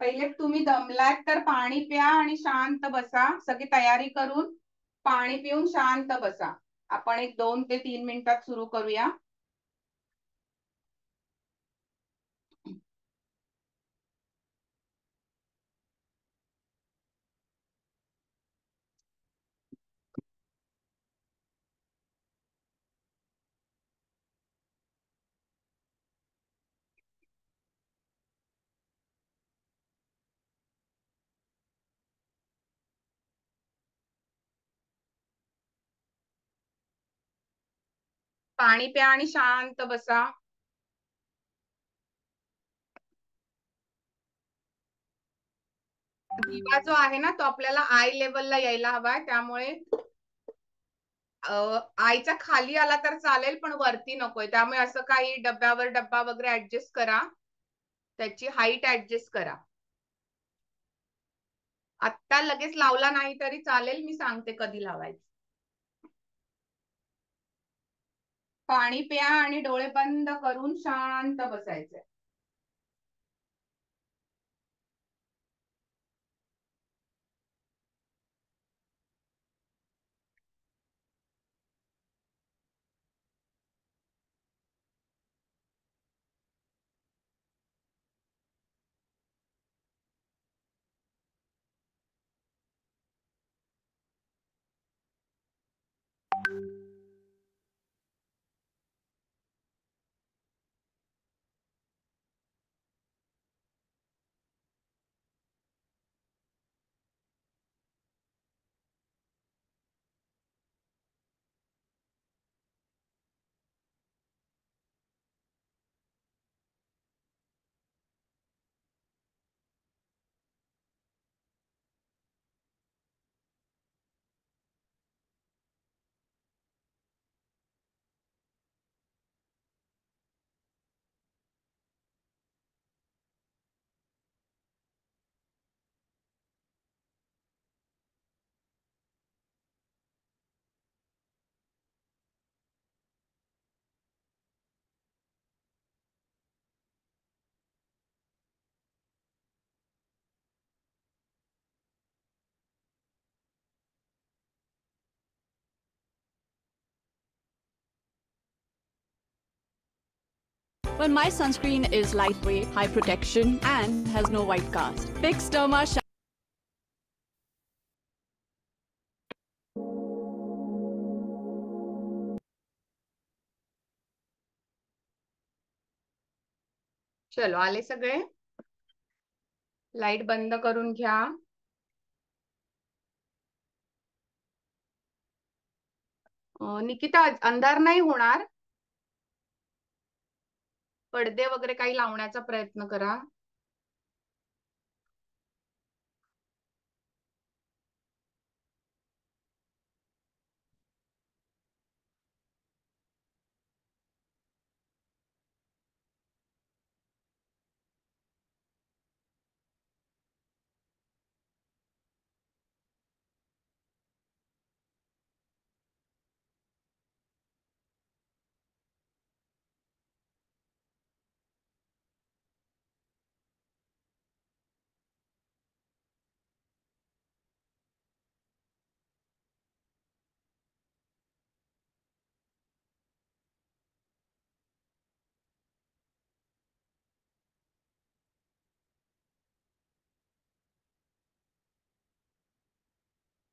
पहिले तुम्ही दमलात तर पाणी प्या आणि शांत बसा. सगळी तयारी करून पाणी पिऊन शांत बसा. आपण एक 2 ते 3 मिनिटात सुरू करूया. पाणी प्या आणि शांत बसा. दिवा जो आहे ना तो आपल्याला आय लेवलला यायला हवाय, त्यामुळे आईच्या खाली आला तर चालेल पण वरती नकोय. त्यामुळे असं काही डब्यावर डब्बा वगैरे ऍडजस्ट करा, त्याची हाईट ऍडजस्ट करा. आत्ता लगेच लावला नाही तरी चालेल, मी सांगते कधी लावायचं. पाणी प्या आणि डोळे बंद करून शांत बसायचे. Well, my sunscreen is lightweight, high protection, and has no white cast. Fix Derma चलो आले सगळे. लाईट बंद करून घ्या. निकिता, अंधार नाही होणार. पडदे वगैरे काही लावण्याचा प्रयत्न करा.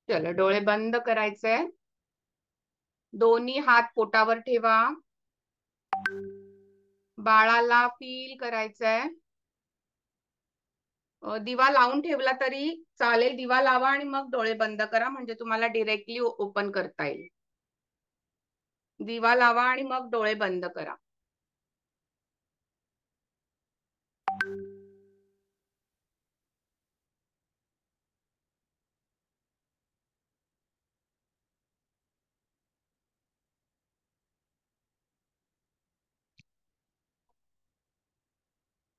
चलो डोळे बंद करायचे. दोन्ही हात पोटावर ठेवा. बाळाला फील करायचंय. दिवा लावून ठेवला तरी चालेल. दिवा लावा आणि मग डोळे बंद करा, म्हणजे तुम्हाला डिरेक्टली ओपन करता येईल. दिवा लावा आणि मग डोळे बंद करा.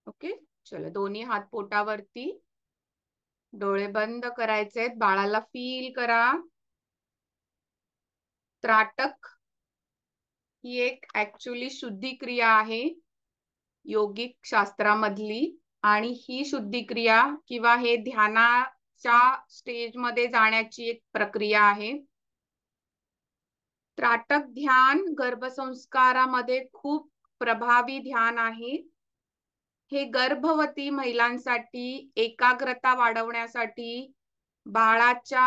ओके, चलो दोन्ही हात पोटावरती, डोळे बंद करायचे. बाळाला फील करा. त्राटक ही एक ऍक्च्युली शुद्धी क्रिया आहे योगिक शास्त्रामधली. आणि ही शुद्धिक्रिया किंवा हे ध्यानाच्या स्टेज मध्ये जाण्याची एक प्रक्रिया आहे. त्राटक ध्यान गर्भसंस्कारामध्ये खूप प्रभावी ध्यान आहे. हे गर्भवती महिलांसाठी एकाग्रता वाढवण्यासाठी, बाळाच्या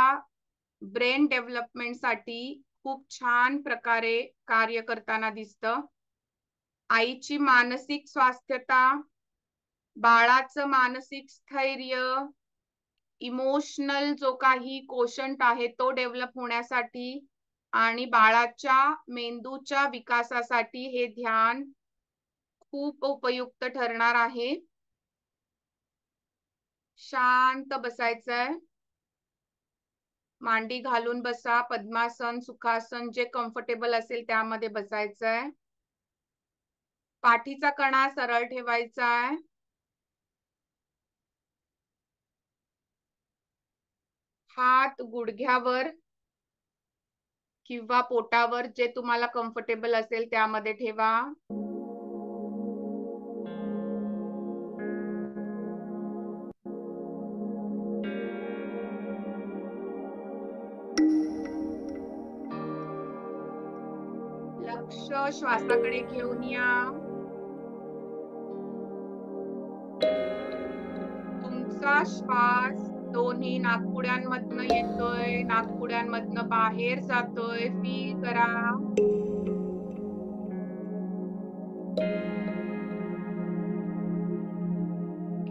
ब्रेन डेव्हलपमेंट साठी खूप छान प्रकारे कार्य करताना दिसतं. आईची मानसिक स्वास्थ्यता, बाळाचं मानसिक स्थैर्य, इमोशनल जो काही कोशंट आहे तो डेव्हलप होण्यासाठी आणि बाळाच्या मेंदूच्या विकासासाठी हे ध्यान खूप उपयुक्त ठरणार आहे. शांत बसायचंय. मांडी घालून बसा, पद्मासन, सुखासन जे कम्फर्टेबल असेल त्यामध्ये बसायचंय. पाठीचा कणा सरळ ठेवायचा आहे. हात गुडघ्यावर किंवा पोटावर जे तुम्हाला कम्फर्टेबल असेल त्यामध्ये ठेवा. लक्ष श्वासाकडे घेऊन या. तुमचा श्वास दोन्ही नाकपुड्यांमधनं येतोय, नाकपुड्यांमधनं बाहेर जातोय, फील करा.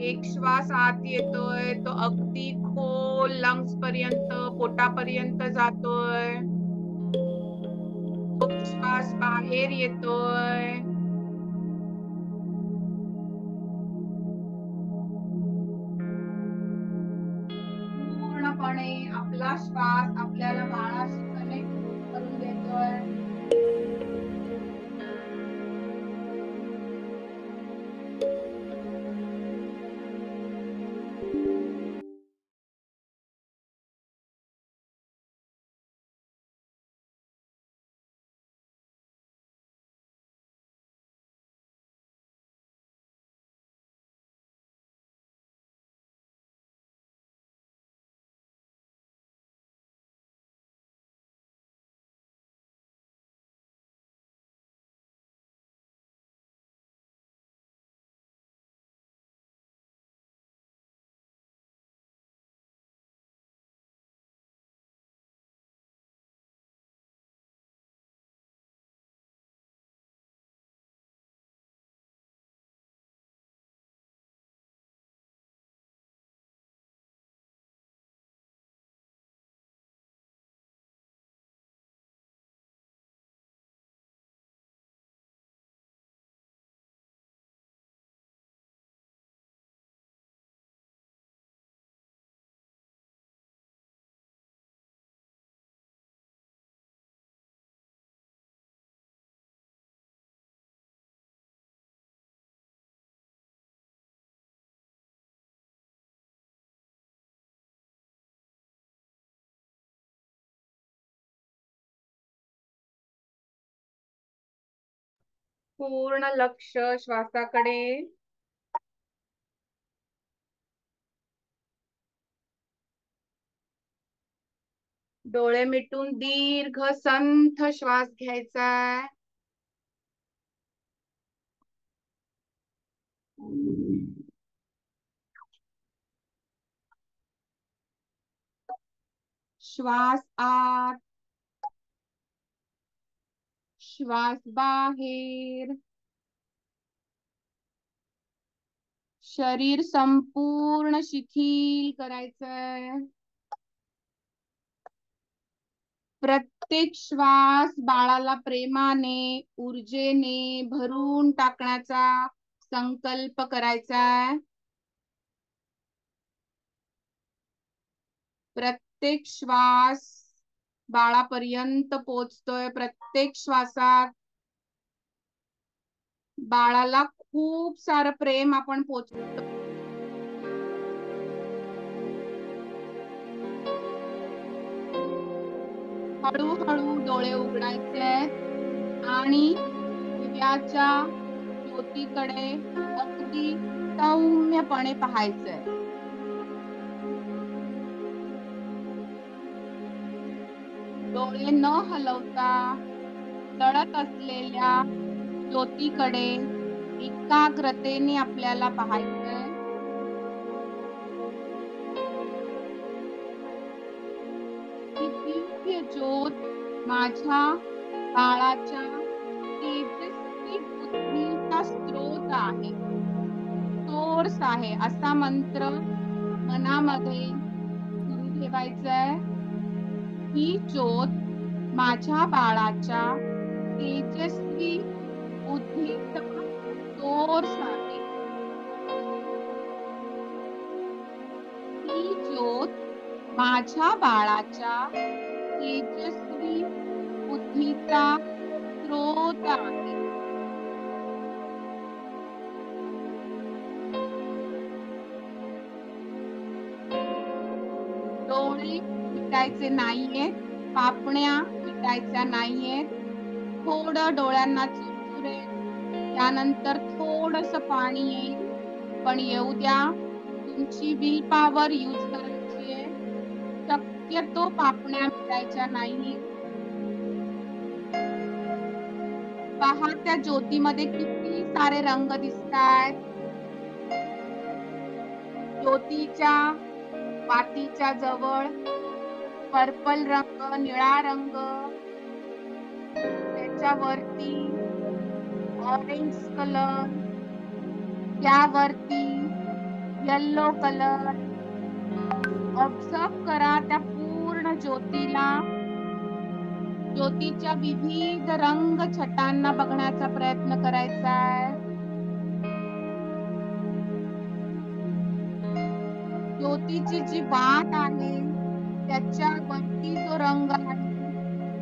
एक श्वास आत येतोय तो अगदी खोल लंग्स पर्यंत, पोटापर्यंत जातोय. तो श्वास बाहेर येतोय. पूर्णपणे आपला श्वास आपल्याला बाळाशी कनेक्ट करून देतोय. पूर्ण लक्ष श्वासाकडे. डोळे मिटून दीर्घ संथ श्वास घ्यायचा. श्वास आत, श्वास बाहेर. शरीर संपूर्ण शिथिल करायचंय. प्रत्येक श्वास बाळाला प्रेमाने, ऊर्जेने भरून टाकण्याचा संकल्प करायचा. प्रत्येक श्वास बाळापर्यंत पोहोचतोय. प्रत्येक श्वासात बाळाला खूप सारं प्रेम आपण पोहोचतो. हळूहळू डोळे उघडायचे आणि दिव्याच्या ज्योतीकडे अगदी सौम्यपणे पाहायचंय. डोळे न हलवता लढत असलेल्या ज्योतीकडे एकाग्रतेने आपल्याला पाहायचंय. ही दिव्य ज्योत माझ्या बाळाच्या तेजस्वी बुद्धीचा स्रोत आहे, सोर्स आहे, असा मंत्र मनामध्ये सुरू ठेवायचाय. ही ज्योत माझ्या बाळाच्या तेजस्वी बुद्धीचा सोर्स आहे. ही ज्योत माझ्या बाळाच्या तेजस्वी बुद्धीचा स्रोत आहे. डोळे मिटायचे नाहीयेत, पापण्या मिटायच्या नाहीयेत. थोडं डोळ्यांना चुरचुरेल, त्यानंतर थोडस पाणी येईल, पण येऊ द्या. तुमची विल पॉवर यूज करायची आहे. शक्यतो पापण्या मिटायच्या नाही. पहा त्या ज्योतीमध्ये किती सारे रंग दिसतायत. ज्योतीच्या वातीच्या जवळ पर्पल रंग, निळा रंग, त्याच्यावरती ऑरेंज कलर, त्यावरती येलो कलर. ऑब्झर्व करा त्या पूर्ण ज्योतीला. ज्योतीच्या विविध रंग छटांना बघण्याचा प्रयत्न करायचा आहे. ज्योतीची जी वात आहे त्याच्यावरती जो रंग आहे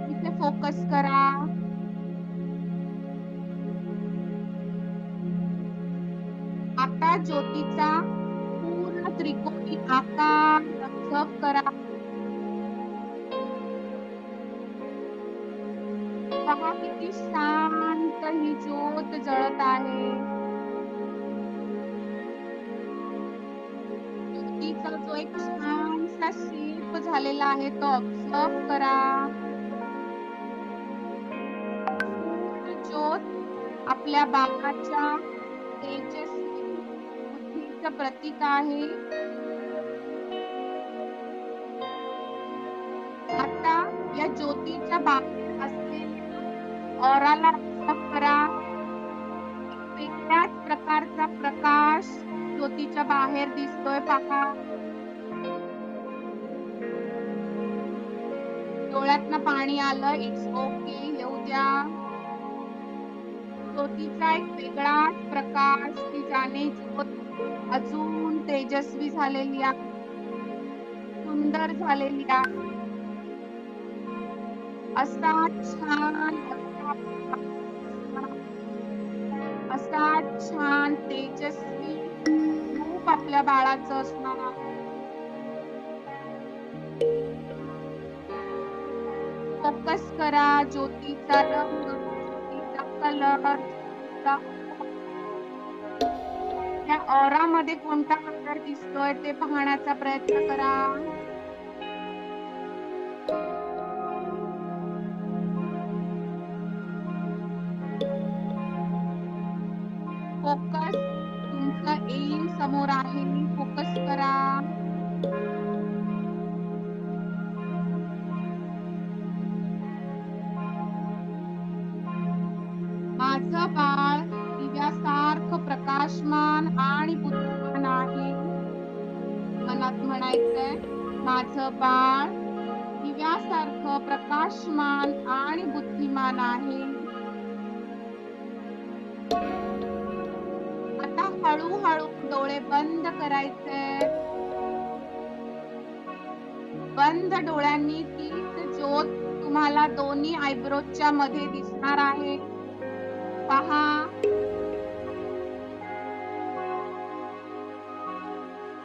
तिथे फोकस करा. आता ज्योतीचा पूर्ण त्रिकोणी आकार ऑब्झर्व करा. पहा किती शांत ही ज्योत जळत आहे. ज्योतीचा जो एक छानसा शेप झालेला आहे तो ऑब्झर्व करा. ज्योत आपल्या बाळाच्या तेजस्वी बुद्धीचं प्रतीक आहे. आता या ज्योतीच्या बाहेर असलेल्या ऑराला ऑब्झर्व करा. वेगळ्याच प्रकारचा प्रकाश ज्योतीच्या बाहेर दिसतोय. पहा डोळ्यातनं पाणी आलं, इट्स ओके, येऊ द्या. ज्योतीचा एक वेगळाच प्रकाश, ती जाणे ज्योत अजून तेजस्वी झालेली आहे, सुंदर झालेली आहे. असा छान तेजस्वी रूप आपल्या बाळाचं असणार आहे. फोकस करा ज्योतीचा रंग, ज्योतीचा कलर, त्या ऑरा मध्ये कोणता कलर दिसतोय ते पाहण्याचा प्रयत्न करा. फोकस, तुमचं एम समोर आहे, फोकस करा. माझं बाळ दिव्यासारखं प्रकाशमान आणि बुद्धिमान आहे. मनात म्हणायचंय, माझं बाळ दिव्यासारखं प्रकाशमान आणि बुद्धिमान आहे. आता हळूहळू डोळे बंद करायचे. बंद डोळ्यांनी तीच ज्योत तुम्हाला दोन्ही आयब्रोजच्या मध्ये दिसणार आहे. पहा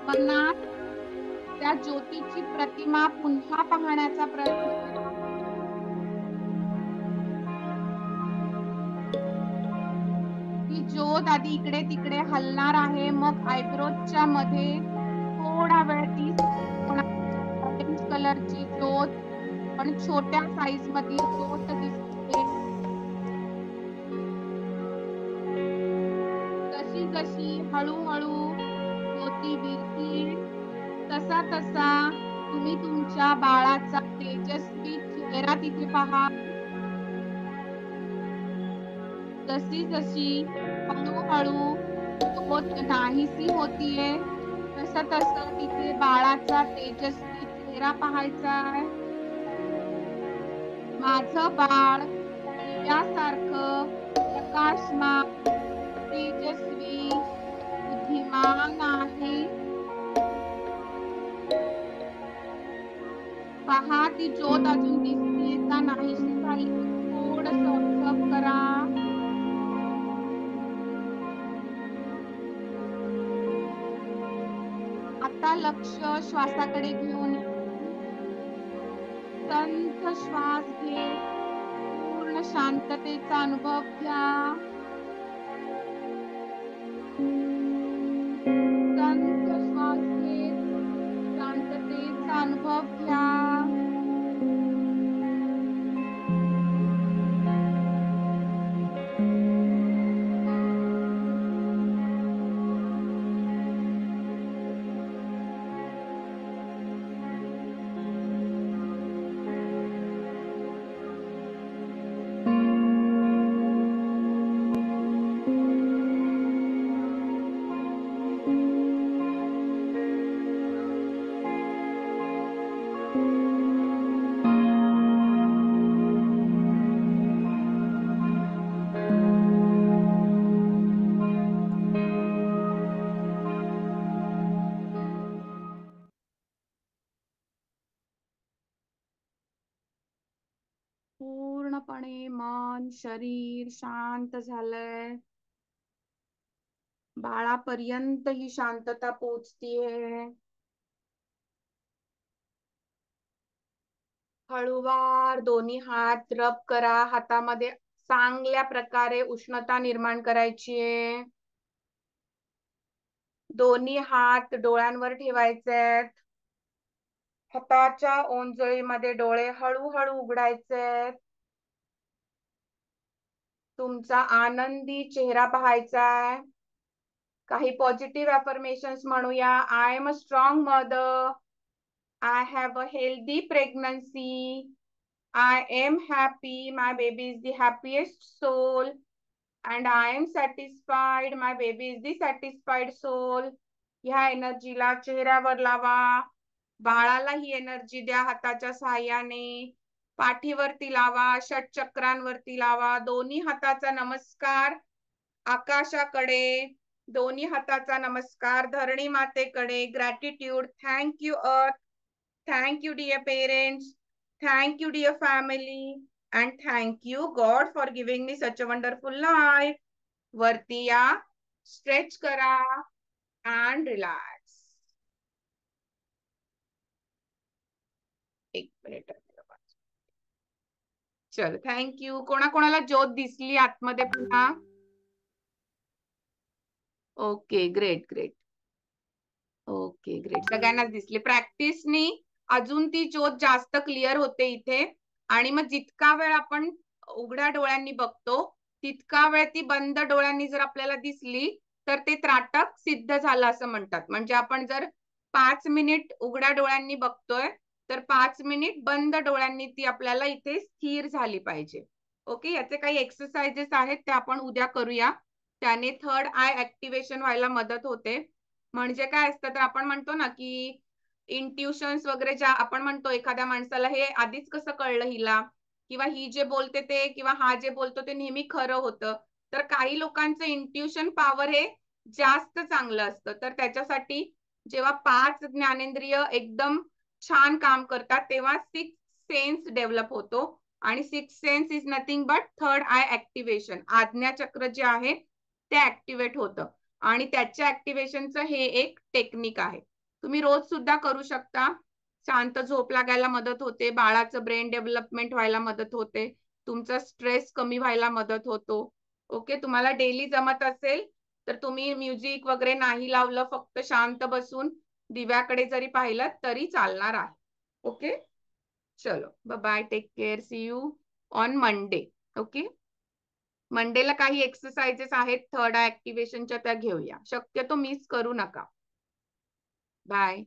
मनात त्या ज्योतीची प्रतिमा पुन्हा पाहण्याचा प्रयत्न करा. ही ज्योत आधी इकडे तिकडे हलणार आहे, मग आयब्रोजच्या मध्ये थोडा वेळ ती ऑरेंज कलरची ज्योत पण छोट्या साईज मधली ज्योत दिसते. जशी जशी हळूहळू ज्योती विरतील तसा तसा तुम्ही तुमच्या बाळाचा तेजस्वी चेहरा तिथे पहा. जशी जशी हळूहळू ज्योत नाहीसी होतीये तसं तसं तिथे बाळाचा तेजस्वी चेहरा पाहायचा आहे. माझं बाळ दिव्यासारखं प्रकाशमान, तेजस्वी, बुद्धिमान आहे. पहा ती ज्योत अजून दिसते का नाहीशी झाली, थोडंसं ऑब्झर्व करा. आता लक्ष श्वासाकडे घेऊन संथ श्वास घे, पूर्ण शांततेचा अनुभव घ्या. संथ श्वास घेत शांततेचा अनुभव घ्या. पूर्णपणे मन शरीर शांत झालंय. बाळापर्यंत ही शांतता पोचतीये. हळूवार दोन्ही हात रब करा. हातामध्ये चांगल्या प्रकारे उष्णता निर्माण करायची आहे. दोन्ही हात डोळ्यांवर ठेवायचे. हाताच्या ओंजळीमध्ये डोळे हळूहळू उघडायचे. तुमचा आनंदी चेहरा पाहायचा आहे. काही पॉझिटिव्ह अफर्मेशन्स म्हणूया. I am a strong mother. I have a healthy pregnancy. I am happy. My baby is the happiest soul. And I am satisfied. My baby is the satisfied soul. ह्या एनर्जीला चेहऱ्यावर लावा. बाळाला ही energy द्या हाताच्या सहाय्याने. पाठीवरती लावा, षटचक्रांवरती लावा. दोन्ही हाताचा नमस्कार आकाशाकडे. दोन्ही हाताचा नमस्कार धरणी मातेकडे. ग्रॅटिट्यूड. थँक यू अर्थ. Thank you, dear parents. Thank you, dear family. And thank you, God, for giving me such a wonderful life. वरती या, stretch करा and relax. एक मिनिट. चल, थँक यू. कोणाकोणाला ज्योत दिसली आतमध्ये पुन्हा? Okay, great great. Okay great, सगळ्यांनाच दिसले. प्रॅक्टिसनी अजून ती ज्योत जास्त क्लिअर होते इथे. आणि मग जितका वेळ आपण उघड्या डोळ्यांनी बघतो तितका वेळ ती बंद डोळ्यांनी जर आपल्याला दिसली तर ते त्राटक सिद्ध झालं असं म्हणतात. म्हणजे आपण जर 5 मिनिट उघड्या डोळ्यांनी बघतोय तर 5 मिनिट बंद डोळ्यांनी ती आपल्याला इथे स्थिर झाली पाहिजे. ओके, याचे काही एक्सरसाइजेस आहेत ते आपण उद्या करूया. त्याने थर्ड आय ऍक्टिव्हेशन व्हायला मदत होते. म्हणजे काय असतं तर आपण म्हणतो ना की इंट्युशन्स वगैरे ज्या आपण म्हणतो एखाद्या माणसाला हे आधीच कसं कळलं हिला, किंवा ही जे बोलते ते किंवा हा जे बोलतो ते नेहमी खरं होतं. तर काही लोकांचं इंट्युशन पॉवर हे जास्त चांगलं असतं. तर त्याच्यासाठी जेव्हा 5 ज्ञानेंद्रिय एकदम छान काम करतात तेव्हा 6 सेन्स डेव्हलप होतो. आणि 6 sense is nothing but third eye activation. आज्ञाचक्र जे आहे ते ऍक्टिव्हेट होतं. आणि त्याच्या ऍक्टिव्हेशनचं हे एक टेक्निक आहे. तुम्ही रोज सुद्धा करू शकता. शांत झोप लागायला मदत होते. बाळाचं ब्रेन डेव्हलपमेंट व्हायला मदत होते. तुमचा स्ट्रेस कमी व्हायला मदत होतो. ओके, तुम्हाला डेली जमत असेल तर तुम्ही म्युझिक वगैरे नाही लावलं, फक्त शांत बसून दिव्याकडे जरी पाहिलं तरी चालणार आहे. ओके, चलो bye, take care, see you on Monday. Okay, मंडेला काही एक्सरसाइजेस आहेत थर्ड ऍक्टिव्हेशनच्या, त्या घेऊया. शक्यतो मिस करू नका. बाय.